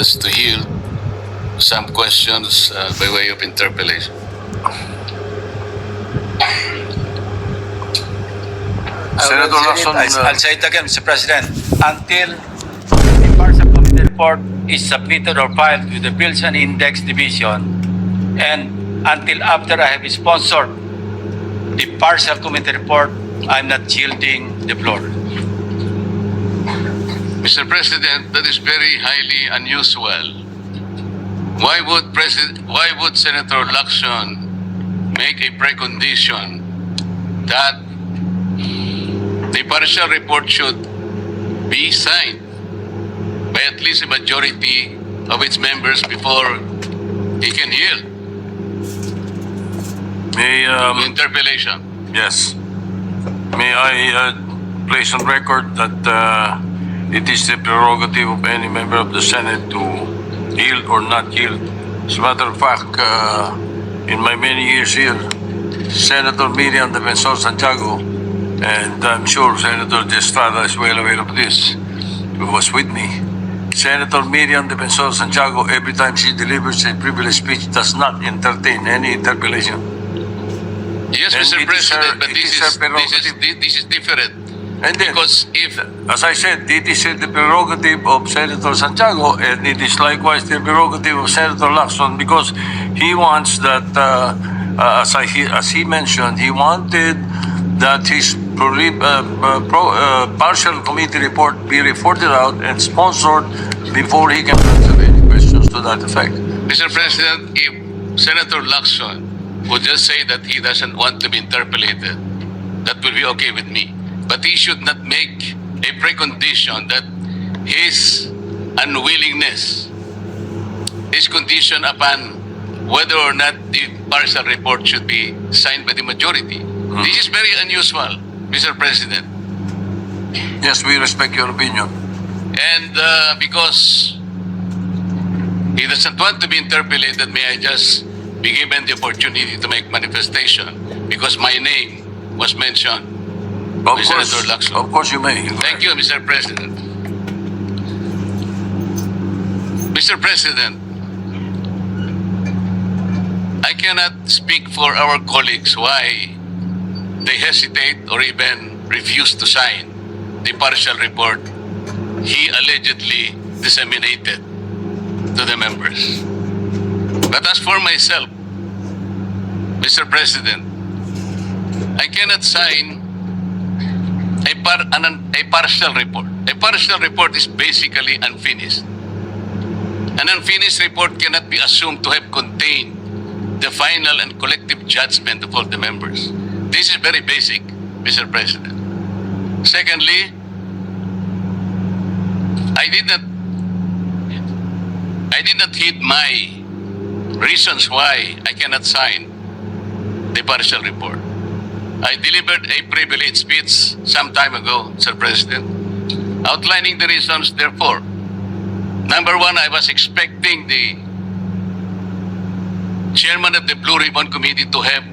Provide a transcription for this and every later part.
witnesses to yield some questions by way of interpellation. Senator Lacson, I'll say it again, Mr. President. Until the partial committee report is submitted or filed with the Bills and Index Division, and until after I have sponsored the partial committee report, I'm not yielding the floor. Mr. President, that is very highly unusual. Why would Senator Lacson make a precondition that the partial report should be signed by at least a majority of its members before he can yield to interpellation? yes. May I place on record that it is the prerogative of any member of the Senate to yield or not yield. As a matter of fact, in my many years here, Senator Miriam Defensor Santiago, and I'm sure Senator De Estrada is well aware of this, who was with me. Senator Miriam Defensor Santiago, every time she delivers a privileged speech, does not entertain any interpellation. Yes, And Mr. it is President, her- but it is her prerogative. this is different. And then, Because if as I said, it is the prerogative of Senator Santiago, and it is likewise the prerogative of Senator Lacson, because he wants that, as he mentioned, he wanted that his partial committee report be reported out and sponsored before he can answer any questions to that effect. Mr. President, if Senator Lacson would just say that he doesn't want to be interpellated, that will be okay with me. But he should not make a precondition that his unwillingness is conditioned upon whether or not the partial report should be signed by the majority. This is very unusual, Mr. President. Yes, we respect your opinion. And because he doesn't want to be interpellated, may I just be given the opportunity to make manifestation because my name was mentioned. by Senator Lacson. Of course you may. Thank you, Mr. President. Mr. President, I cannot speak for our colleagues why they hesitate or even refuse to sign the partial report he allegedly disseminated to the members. But as for myself, Mr. President, I cannot sign a partial report. A partial report is basically unfinished. An unfinished report cannot be assumed to have contained the final and collective judgment of all the members. This is very basic, Mr. President. Secondly, I did not hit my reasons why I cannot sign the partial report. I delivered a privileged speech some time ago, Sir President, outlining the reasons therefore. Number one, I was expecting the chairman of the Blue Ribbon Committee to have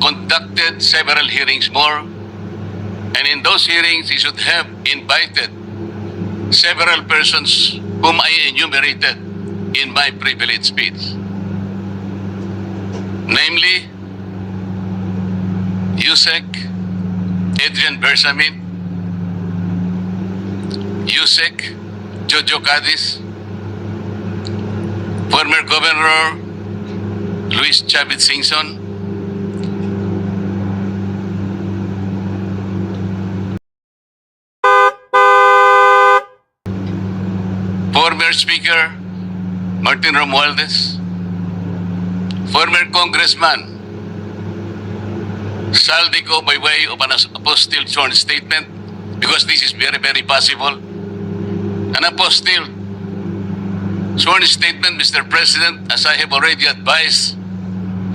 conducted several hearings more, and in those hearings he should have invited several persons whom I enumerated in my privileged speech. Namely, Yusek Adrian Bersamin, Yusek Jojo Cadiz, former Governor Luis Chavez Singson, former Speaker Martin Romualdez, former Congressman Saldico by way of an apostille sworn statement, because this is very, very possible. An apostille sworn statement, Mr. President, as I have already advised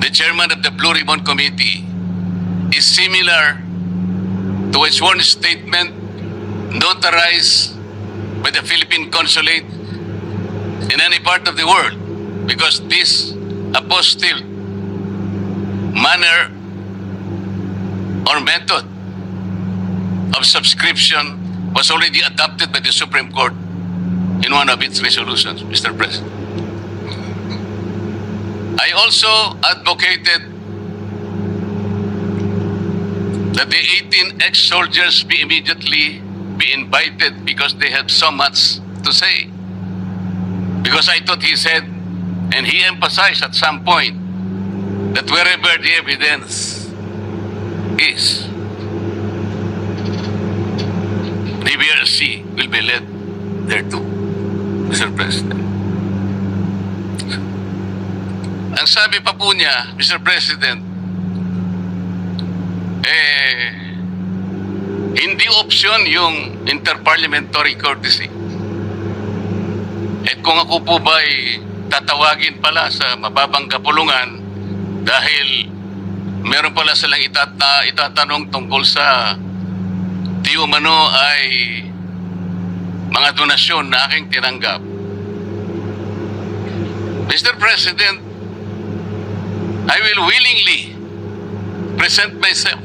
the chairman of the Blue Ribbon Committee, is similar to a sworn statement notarized by the Philippine Consulate in any part of the world, because this apostille manner or method of subscription was already adopted by the Supreme Court in one of its resolutions, Mr. President. I also advocated that the 18 ex-soldiers be immediately be invited because they have so much to say. Because I thought he said, and he emphasized at some point, that wherever the evidence is, the BRC will be led there too, Mr. President. Ang sabi pa po niya, Mr. President, hindi option yung interparliamentary courtesy. At kung ako po ba ay tatawagin pala sa mababang kapulungan dahil meron pala silang itatanong tungkol sa di umano ay mga donasyon na aking tinanggap. Mr. President, I will willingly present myself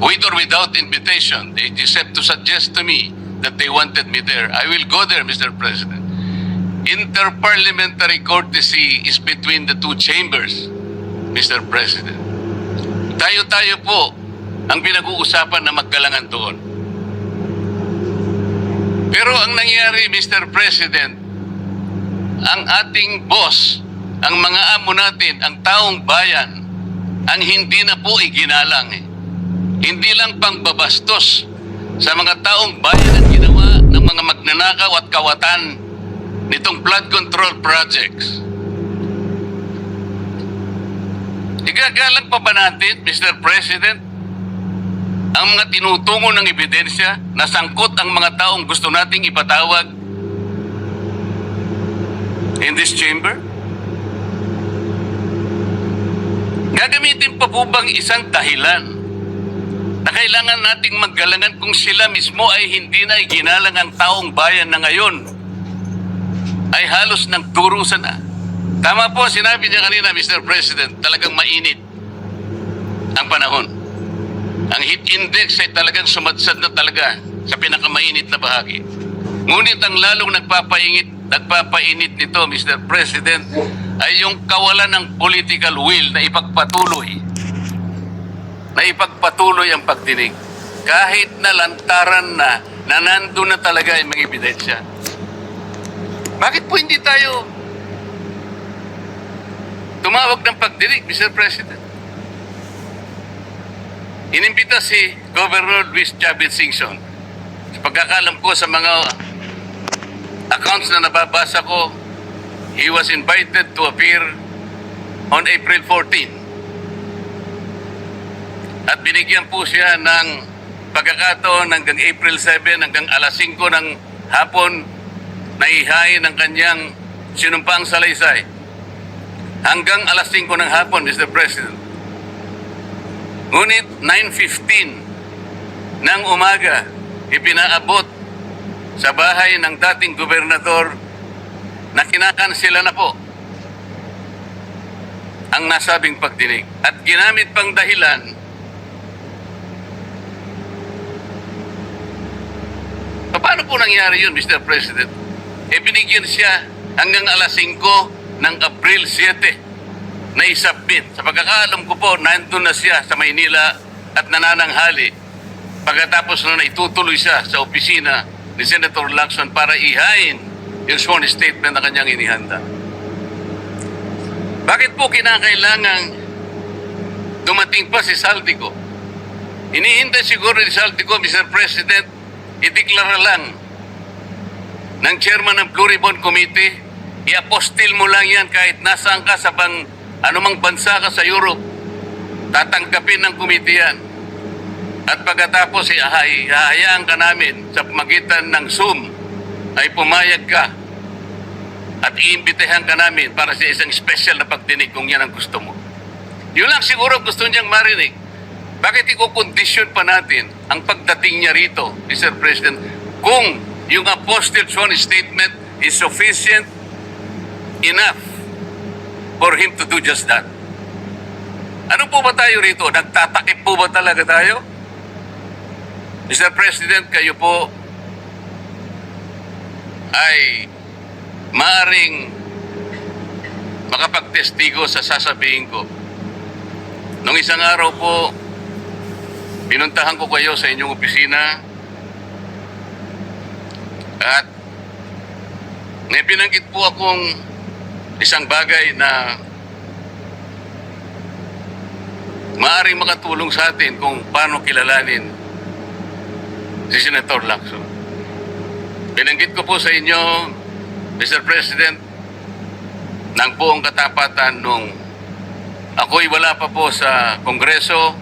with or without invitation. They just have to suggest to me that they wanted me there. I will go there, Mr. President. Interparliamentary courtesy is between the two chambers, Mr. President. Tayo-tayo po ang pinag-uusapan na maggalangan doon. Pero ang nangyari, Mr. President, ang ating boss, ang mga amo natin, ang taong bayan, ang hindi na po iginalang. Hindi lang pangbabastos sa mga taong bayan ang ginawa ng mga magnanakaw at kawatan nitong flood control projects. Igagalang pa ba natin, Mr. President, ang mga tinutungo ng ebidensya na sangkot ang mga taong gusto nating ipatawag in this chamber? Gagamitin pa po bang isang dahilan na kailangan nating maggalangan kung sila mismo ay hindi na iginalang ang taong bayan na ngayon ay halos nagdurusa na? Tama po, sinabi niya kanina, Mr. President, talagang mainit ang panahon. Ang heat index ay talagang sumadsad na talaga sa pinakamainit na bahagi. Ngunit ang lalong nagpapainit nito, Mr. President, ay yung kawalan ng political will na ipagpatuloy ang pagdinig. Kahit na lantaran na nandun na talaga yung mga ebidensya. Bakit po hindi tayo tumawag ng pagdinig, Mr. President? Inimbita si Governor Luis Chavez Singson. Sa pagkakalam ko sa mga accounts na nababasa ko, he was invited to appear on April 14. At binigyan po siya ng pagkakataon hanggang April 7, hanggang alas 5 ng hapon na ihain ng kanyang sinumpaang salaysay. Hanggang alas 5 ng hapon, Mr. President. Ngunit 9:15 ng umaga, ipinaabot sa bahay ng dating gobernador na kinakansela na po ang nasabing pagdinig. At ginamit pang dahilan paano po nangyari yun, Mr. President? Binigyan siya hanggang alas 5 ng Abril 7 na isubmit. Sa pagkakaalam ko po, nandun na siya sa Maynila at nanananghali. Pagkatapos na itutuloy siya sa opisina ni Senator Lacson para ihain yung sworn statement na kanyang inihanda. Bakit po kinakailangang dumating pa si Saldico? Hinihintay siguro ni Saldico, Mr. President, ideklara lang ng chairman ng Blue Ribbon Committee, i-apostil mo lang yan kahit nasaan ka sa anumang bansa ka sa Europe, tatanggapin ng committee yan. At pagkatapos ihahayaan ka namin sa pamagitan ng Zoom ay pumayag ka at iimbitahan ka namin para sa isang special na pagdinig kung yan ang gusto mo. Yun lang siguro gusto niyang marinig. Bakit i-condition pa natin ang pagdating niya rito, Mr. President, kung yung apostille sworn statement is sufficient enough for him to do just that? Ano po ba tayo rito? Nagtatakip po ba talaga tayo? Mr. President, kayo po ay maaring makapagtestigo sa sasabihin ko. Nung isang araw po, pinuntahan ko kayo sa inyong opisina at may binanggit po akong isang bagay na maaaring makatulong sa atin kung paano kilalanin si Senator Lacson. Binanggit ko po sa inyo, Mr. President, ng buong katapatan nung ako'y wala pa po sa Kongreso,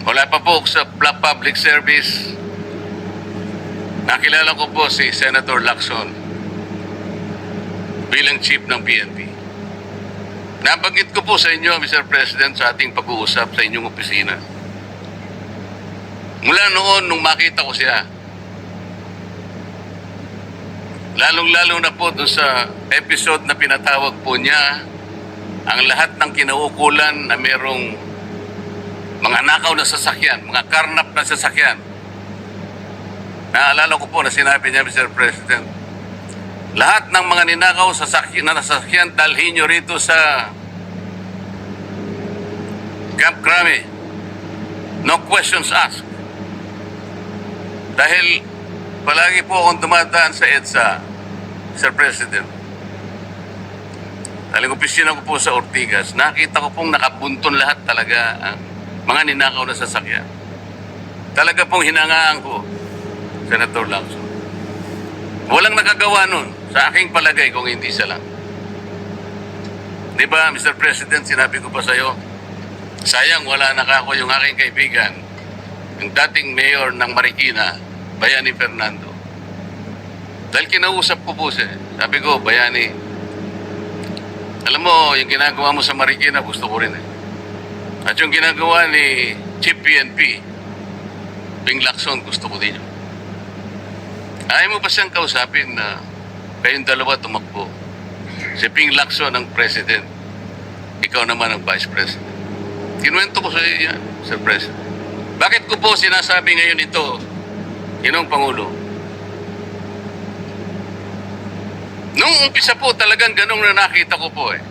wala pa po sa public service, nakilala ko po si Senator Lacson bilang chief ng PNP. Nabanggit ko po sa inyo, Mr. President, sa ating pag-uusap sa inyong opisina. Mula noon, nung makita ko siya, lalong-lalo na po doon sa episode na pinatawag po niya ang lahat ng kinaukulan na merong mga nakaw na sasakyan, mga karnap na sasakyan. Naalala ko po na sinabi niya, Mr. President, lahat ng mga ninakaw na sasakyan, dalhin nyo rito sa Camp Crame. No questions asked. Dahil palagi po akong dumadaan sa EDSA, Mr. President. Dahil opisina ko po sa Ortigas, nakita ko pong nakabunton lahat talaga ang mga ninakaw na sasakyan. Talaga pong hinangaan ko, Senator Lacson. Walang nakagawa nun sa aking palagay kung hindi siya lang. Di ba, Mr. President, sinabi ko pa sa'yo, sayang wala na ako yung aking kaibigan, yung dating mayor ng Marikina, Bayani Fernando. Dahil kinausap ko po siya, sabi ko, Bayani, alam mo, yung ginagawa mo sa Marikina, gusto ko rin eh. At yung ginagawa ni Chief PNP, Ping Lacson, gusto ko din yun. Ayaw mo pa siyang kausapin na kayong dalawa tumakbo. Si Ping Lacson ang president. Ikaw naman ang vice president. Kinuwento ko sa iyo yan, Sir President. Bakit ko po sinasabi ngayon ito, Ginoong Pangulo? Nung umpisa po talagang ganong na nakita ko po eh.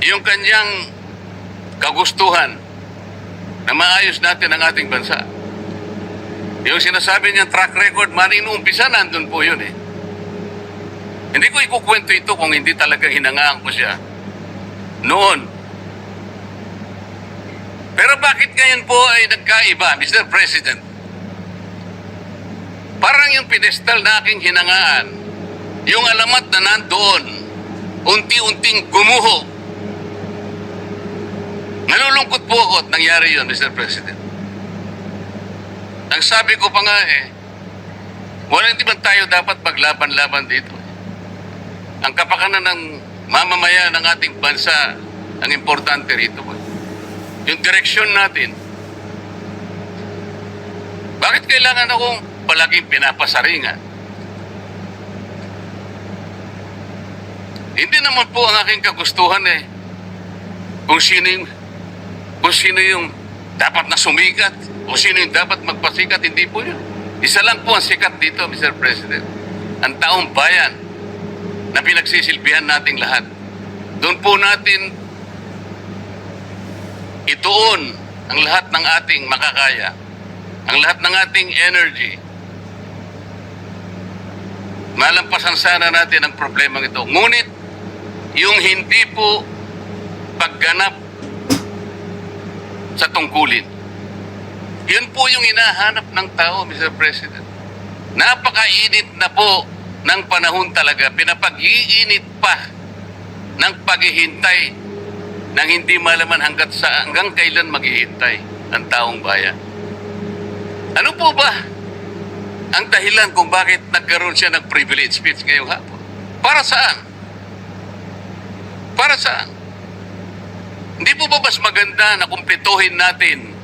Yung kanyang kagustuhan na maayos natin ang ating bansa. Yung sinasabi niyang track record, maring nung umpisa, nandun po yun eh. Hindi ko ikukwento ito kung hindi talagang hinangaan ko siya noon. Pero bakit ngayon po ay nagkaiba, Mr. President? Parang yung pedestal na aking hinangaan, yung alamat na nandoon, unti-unting gumuho. Nalulungkot po ako at nangyari yun, Mr. President. Ang sabi ko pa nga eh, wala hindi man tayo dapat maglaban-laban dito. Ang kapakanan ng mamamayan ng ating bansa, ang importante rito. Yung direksyon natin. Bakit kailangan akong palaging pinapasaringan? Hindi naman po ang aking kagustuhan eh. Kung sino yung dapat na sumikat, o sino yung dapat magpasikat, hindi po yun. Isa lang po ang sikat dito, Mr. President. Ang taong bayan na pinagsisilbihan nating lahat. Doon po natin ituon ang lahat ng ating makakaya, ang lahat ng ating energy. Malampasan sana natin ang problemang ito. Ngunit, yung hindi po pagganap sa tungkulin. Yun po yung hinahanap ng tao, Mr. President. Napakainit na po ng panahon talaga. Pinapag-iinit pa ng paghihintay nang hindi malaman hanggang kailan maghihintay ang taong bayan. Ano po ba ang dahilan kung bakit nagkaroon siya ng privilege speech ngayong hapon? Para saan? Para saan? Hindi po ba mas maganda na kumpletuhin natin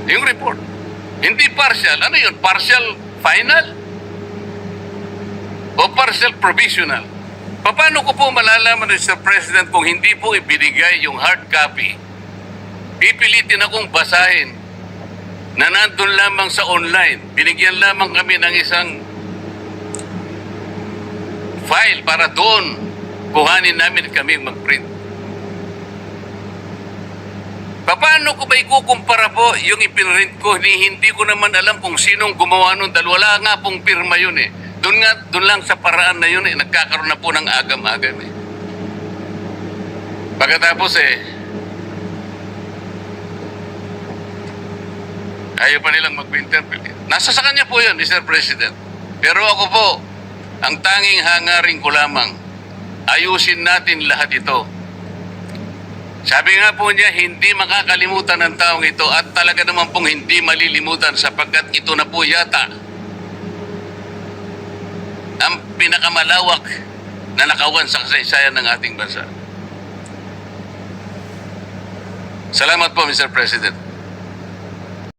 yung report? Hindi partial. Ano yun? Partial final? O partial provisional? Paano ko po malalaman, Mr. President, kung hindi po ibinigay yung hard copy? Pipilitin akong basahin na nandun lamang sa online. Binigyan lamang kami ng isang file para doon kuhanin namin kami mag-print. Paano ko ba ikukumpara po yung ipinrint ko? Hindi ko naman alam kung sinong gumawa nun dahil wala nga pong pirma yun eh. Doon lang sa paraan na yun eh, nagkakaroon na po ng agam-agam eh. Pagkatapos ayaw pa nilang mag-interpret. Nasa sa kanya po yun, Mr. President. Pero ako po, ang tanging hangarin ko lamang, ayusin natin lahat ito. Sabi nga po niya, hindi makakalimutan ng taong ito at talaga naman pong hindi malilimutan sapagkat ito na po yata ang pinakamalawak na nakawan sa kasaysayan ng ating bansa. Salamat po, Mr. President.